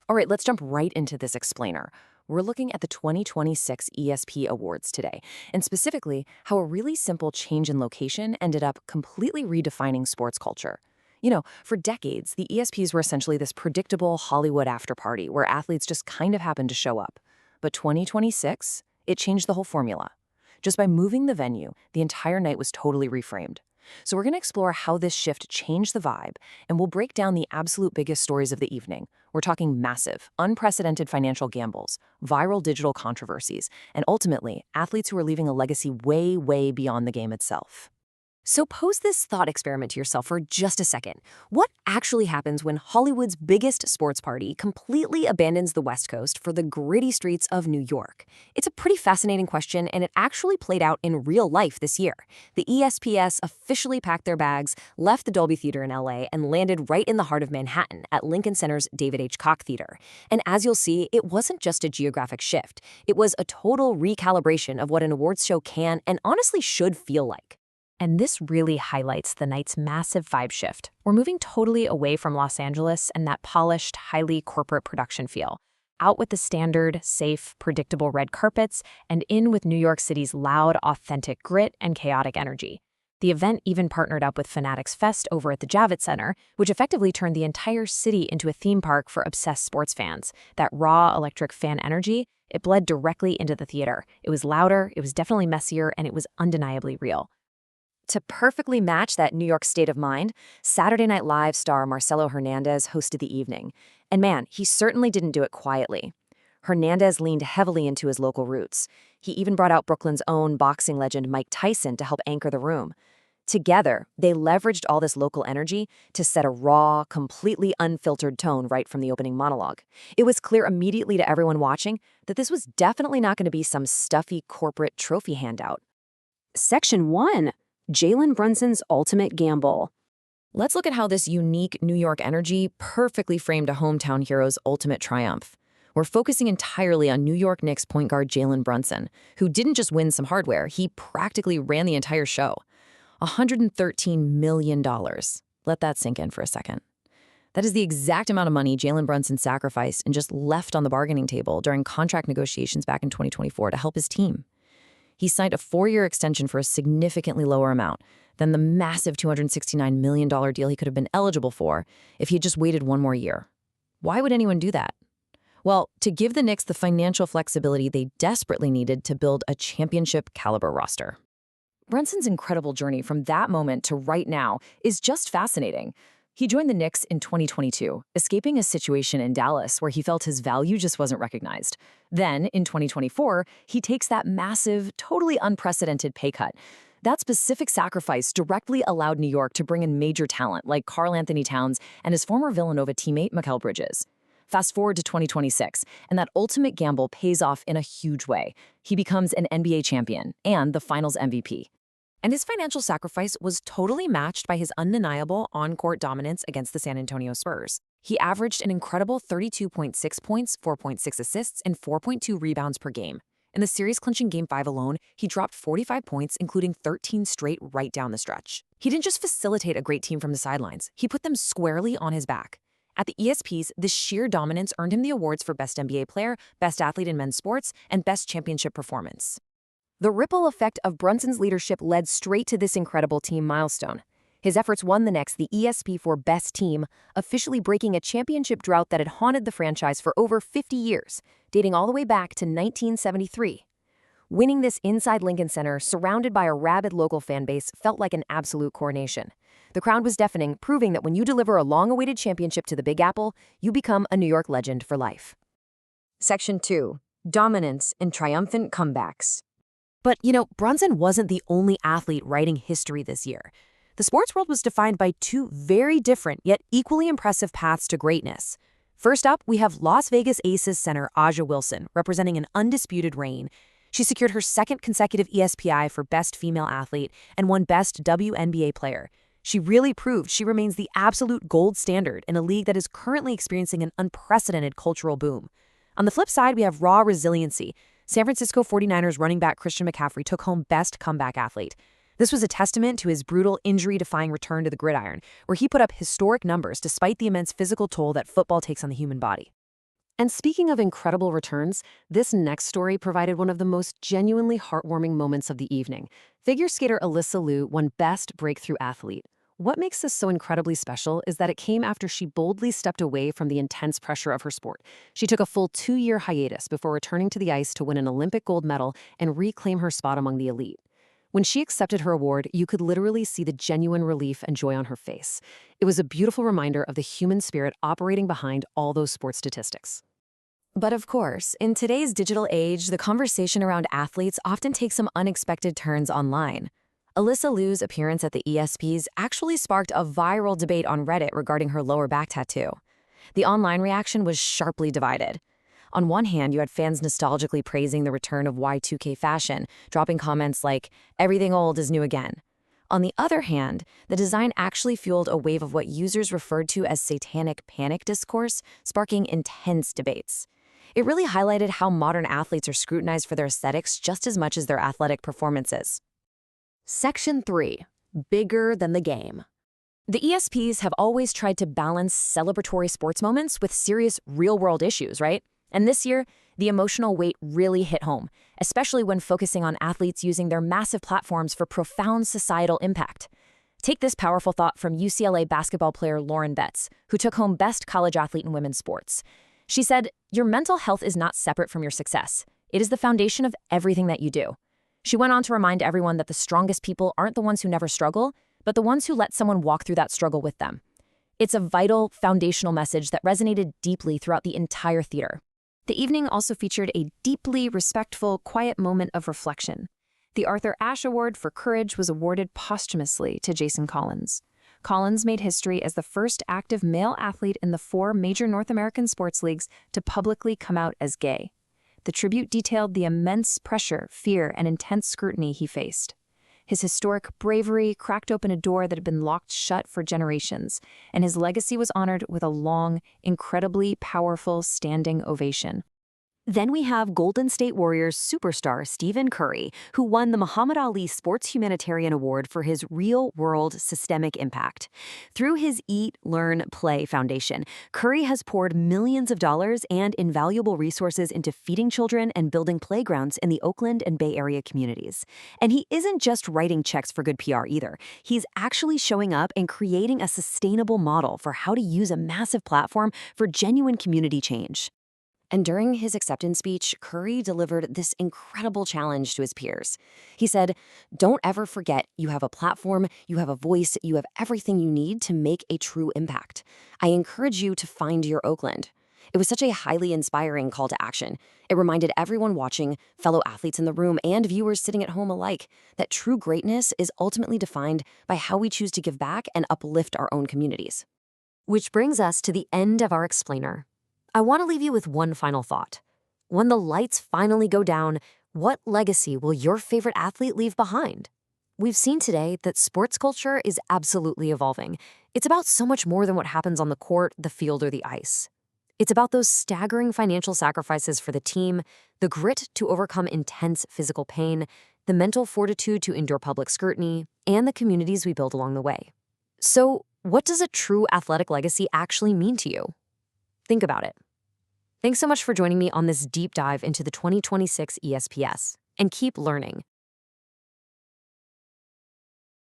All right, let's jump right into this explainer. We're looking at the 2026 ESP Awards today, and specifically how a really simple change in location ended up completely redefining sports culture. For decades, the ESPs were essentially this predictable Hollywood after party where athletes just kind of happened to show up. But 2026, it changed the whole formula. Just by moving the venue, the entire night was totally reframed. So we're going to explore how this shift changed the vibe, and we'll break down the absolute biggest stories of the evening. We're talking massive, unprecedented financial gambles, viral digital controversies, and ultimately, athletes who are leaving a legacy way, way beyond the game itself. So pose this thought experiment to yourself for just a second. What actually happens when Hollywood's biggest sports party completely abandons the West Coast for the gritty streets of New York? It's a pretty fascinating question, and it actually played out in real life this year. The ESPYs officially packed their bags, left the Dolby Theater in LA, and landed right in the heart of Manhattan at Lincoln Center's David H. Koch Theater. And as you'll see, it wasn't just a geographic shift. It was a total recalibration of what an awards show can and honestly should feel like. And this really highlights the night's massive vibe shift. We're moving totally away from Los Angeles and that polished, highly corporate production feel. Out with the standard, safe, predictable red carpets, and in with New York City's loud, authentic grit and chaotic energy. The event even partnered up with Fanatics Fest over at the Javits Center, which effectively turned the entire city into a theme park for obsessed sports fans. That raw, electric fan energy, it bled directly into the theater. It was louder, it was definitely messier, and it was undeniably real. To perfectly match that New York state of mind, Saturday Night Live star Marcelo Hernandez hosted the evening. And man, he certainly didn't do it quietly. Hernandez leaned heavily into his local roots. He even brought out Brooklyn's own boxing legend Mike Tyson to help anchor the room. Together, they leveraged all this local energy to set a raw, completely unfiltered tone right from the opening monologue. It was clear immediately to everyone watching that this was definitely not going to be some stuffy corporate trophy handout. Section 1. Jalen Brunson's ultimate gamble. Let's look at how this unique New York energy perfectly framed a hometown hero's ultimate triumph. We're focusing entirely on New York Knicks point guard Jalen Brunson, who didn't just win some hardware, he practically ran the entire show. $113 million. Let that sink in for a second. That is the exact amount of money Jalen Brunson sacrificed and just left on the bargaining table during contract negotiations back in 2024 to help his team. He signed a 4-year extension for a significantly lower amount than the massive $269 million deal he could have been eligible for if he had just waited one more year. Why would anyone do that? Well, to give the Knicks the financial flexibility they desperately needed to build a championship-caliber roster. Brunson's incredible journey from that moment to right now is just fascinating. He joined the Knicks in 2022, escaping a situation in Dallas where he felt his value just wasn't recognized. Then, in 2024, he takes that massive, totally unprecedented pay cut. That specific sacrifice directly allowed New York to bring in major talent like Karl Anthony Towns and his former Villanova teammate Mikal Bridges. Fast forward to 2026, and that ultimate gamble pays off in a huge way. He becomes an NBA champion and the Finals MVP. And his financial sacrifice was totally matched by his undeniable on-court dominance against the San Antonio Spurs. He averaged an incredible 32.6 points, 4.6 assists, and 4.2 rebounds per game. In the series-clinching Game 5 alone, he dropped 45 points, including 13 straight right down the stretch. He didn't just facilitate a great team from the sidelines, he put them squarely on his back. At the ESPYs, this sheer dominance earned him the awards for Best NBA Player, Best Athlete in Men's Sports, and Best Championship Performance. The ripple effect of Brunson's leadership led straight to this incredible team milestone. His efforts won the Knicks the ESPY for Best Team, officially breaking a championship drought that had haunted the franchise for over 50 years, dating all the way back to 1973. Winning this inside Lincoln Center, surrounded by a rabid local fan base, felt like an absolute coronation. The crowd was deafening, proving that when you deliver a long-awaited championship to the Big Apple, you become a New York legend for life. Section 2. Dominance and triumphant comebacks. But, Brunson wasn't the only athlete writing history this year. The sports world was defined by two very different yet equally impressive paths to greatness. First up, we have Las Vegas Aces center Aja Wilson, representing an undisputed reign. She secured her second consecutive ESPY for Best Female Athlete and won Best WNBA Player. She really proved she remains the absolute gold standard in a league that is currently experiencing an unprecedented cultural boom. On the flip side, we have raw resiliency. San Francisco 49ers running back Christian McCaffrey took home Best Comeback Athlete. This was a testament to his brutal, injury-defying return to the gridiron, where he put up historic numbers despite the immense physical toll that football takes on the human body. And speaking of incredible returns, this next story provided one of the most genuinely heartwarming moments of the evening. Figure skater Alyssa Liu won Best Breakthrough Athlete. What makes this so incredibly special is that it came after she boldly stepped away from the intense pressure of her sport. She took a full 2-year hiatus before returning to the ice to win an Olympic gold medal and reclaim her spot among the elite. When she accepted her award, you could literally see the genuine relief and joy on her face. It was a beautiful reminder of the human spirit operating behind all those sports statistics. But of course, in today's digital age, the conversation around athletes often takes some unexpected turns online. Alyssa Liu's appearance at the ESPYs actually sparked a viral debate on Reddit regarding her lower back tattoo. The online reaction was sharply divided. On one hand, you had fans nostalgically praising the return of Y2K fashion, dropping comments like, "Everything old is new again." On the other hand, the design actually fueled a wave of what users referred to as satanic panic discourse, sparking intense debates. It really highlighted how modern athletes are scrutinized for their aesthetics just as much as their athletic performances. Section 3. Bigger than the game. The ESPYs have always tried to balance celebratory sports moments with serious real-world issues, right? And this year, the emotional weight really hit home, especially when focusing on athletes using their massive platforms for profound societal impact. Take this powerful thought from UCLA basketball player Lauren Betts, who took home Best College Athlete in Women's Sports. She said, "Your mental health is not separate from your success. It is the foundation of everything that you do." She went on to remind everyone that the strongest people aren't the ones who never struggle, but the ones who let someone walk through that struggle with them. It's a vital, foundational message that resonated deeply throughout the entire theater. The evening also featured a deeply respectful, quiet moment of reflection. The Arthur Ashe Award for Courage was awarded posthumously to Jason Collins. Collins made history as the first active male athlete in the 4 major North American sports leagues to publicly come out as gay. The tribute detailed the immense pressure, fear, and intense scrutiny he faced. His historic bravery cracked open a door that had been locked shut for generations, and his legacy was honored with a long, incredibly powerful standing ovation. Then we have Golden State Warriors superstar Stephen Curry, who won the Muhammad Ali Sports Humanitarian Award for his real-world systemic impact. Through his Eat, Learn, Play Foundation, Curry has poured millions of dollars and invaluable resources into feeding children and building playgrounds in the Oakland and Bay Area communities. And he isn't just writing checks for good PR either. He's actually showing up and creating a sustainable model for how to use a massive platform for genuine community change. And during his acceptance speech, Curry delivered this incredible challenge to his peers. He said, "Don't ever forget you have a platform, you have a voice, you have everything you need to make a true impact. I encourage you to find your Oakland." It was such a highly inspiring call to action. It reminded everyone watching, fellow athletes in the room, and viewers sitting at home alike, that true greatness is ultimately defined by how we choose to give back and uplift our own communities. Which brings us to the end of our explainer. I want to leave you with one final thought. When the lights finally go down, what legacy will your favorite athlete leave behind? We've seen today that sports culture is absolutely evolving. It's about so much more than what happens on the court, the field, or the ice. It's about those staggering financial sacrifices for the team, the grit to overcome intense physical pain, the mental fortitude to endure public scrutiny, and the communities we build along the way. So, what does a true athletic legacy actually mean to you? Think about it. Thanks so much for joining me on this deep dive into the 2026 ESPYs. And keep learning.